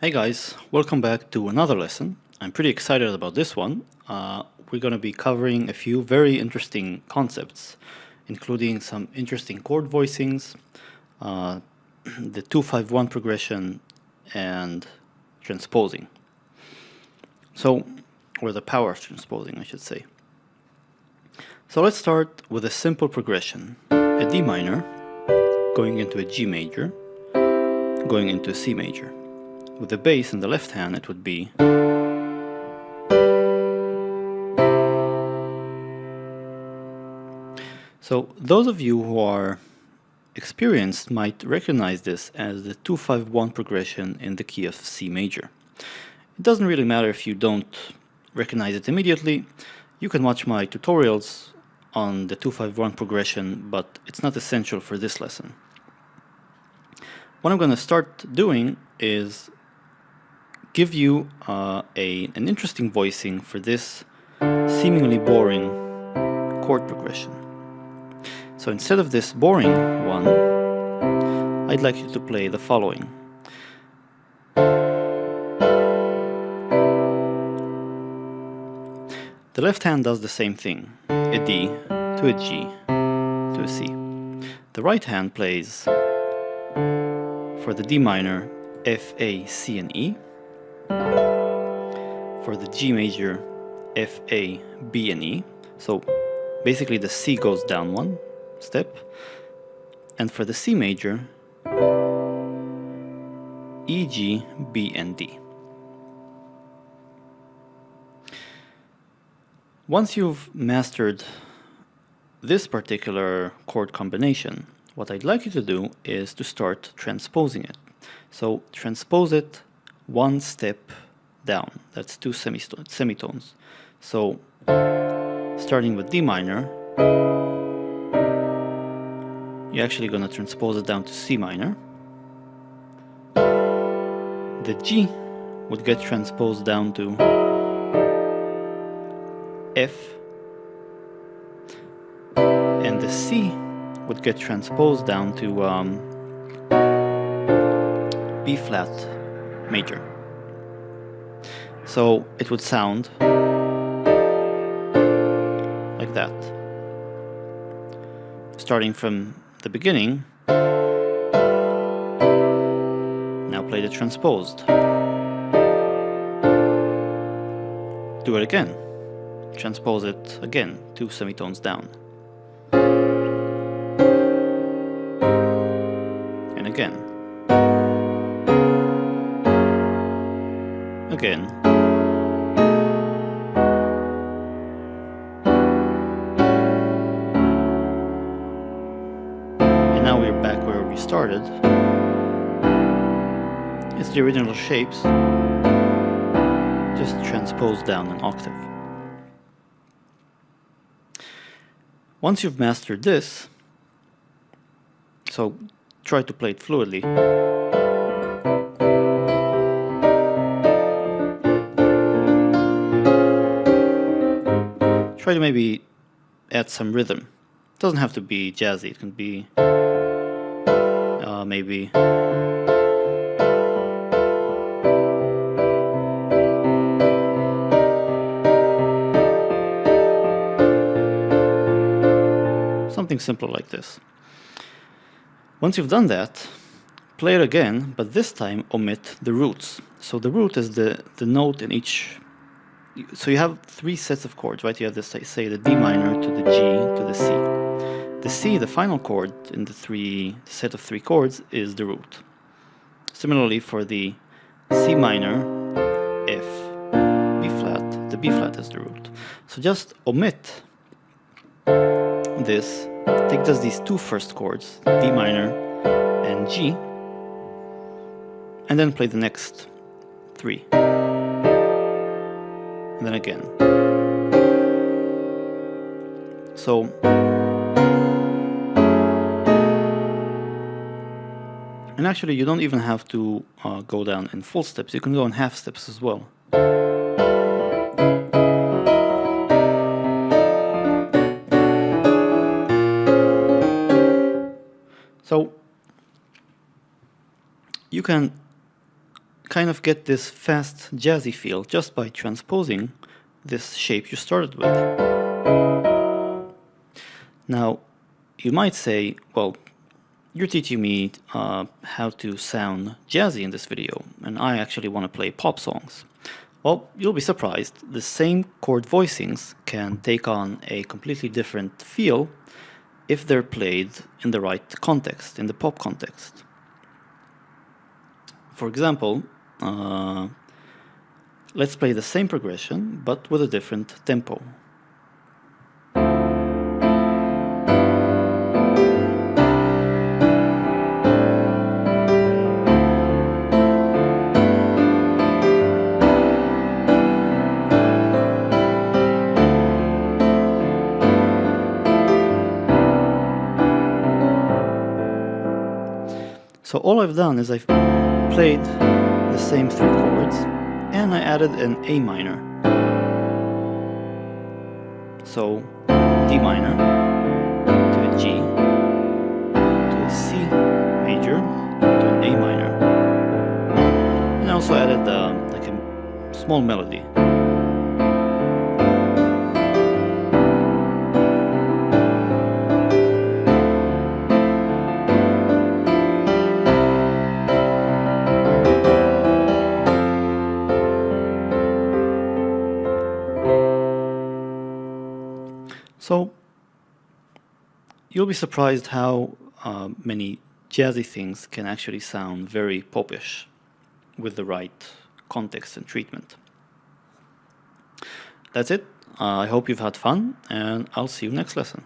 Hey guys, welcome back to another lesson. I'm pretty excited about this one. We're going to be covering a few very interesting concepts, including some interesting chord voicings, the 2-5-1 progression, and transposing. Or the power of transposing, I should say. So let's start with a simple progression. A D minor, going into a G major, going into a C major. With the bass in the left hand, it would be so those of you who are experienced might recognize this as the 2-5-1 progression in the key of C major. It doesn't really matter if you don't recognize it immediately. You can watch my tutorials on the 2-5-1 progression, but it's not essential for this lesson. What I'm going to start doing is give you an interesting voicing for this seemingly boring chord progression. So instead of this boring one, I'd like you to play the following. The left hand does the same thing, a D to a G to a C. The right hand plays for the D minor, F, A, C, and E. For the G major, F, A, B, and E. So basically the C goes down one step. And for the C major, E, G, B, and D. Once you've mastered this particular chord combination, what I'd like you to do is to start transposing it. So transpose it one step down. That's two semitones. So starting with D minor, you're actually going to transpose it down to C minor. The G would get transposed down to F, and the C would get transposed down to B flat major. So it would sound like that. Starting from the beginning, now play the transposed. Do it again. Transpose it again, two semitones down. And again. Again. And now we're back where we started. It's the original shapes, just transposed down an octave. Once you've mastered this, so try to play it fluidly. Try to maybe add some rhythm. It doesn't have to be jazzy, it can be maybe something simple like this. Once you've done that, play it again, but this time omit the roots. So the root is the note in each. So you have three sets of chords, right? You have this, say, the D minor to the G to the C. The C, the final chord in the set of three chords, is the root. Similarly, for the C minor, F, B flat, the B flat is the root. So just omit this, take just these two first chords, D minor and G, and then play the next three. And then again. So and actually you don't even have to go down in full steps, you can go in half steps as well. So you can kind of get this fast jazzy feel just by transposing this shape you started with. Now, you might say, well, you're teaching me how to sound jazzy in this video, and I actually want to play pop songs. Well, you'll be surprised. The same chord voicings can take on a completely different feel if they're played in the right context, in the pop context. For example, let's play the same progression, but with a different tempo. So all I've done is I've played the same 3 chords and I added an A minor. So D minor to a G to a C major to an A minor. And I also added like a small melody. So you'll be surprised how many jazzy things can actually sound very popish with the right context and treatment. That's it. I hope you've had fun, and I'll see you next lesson.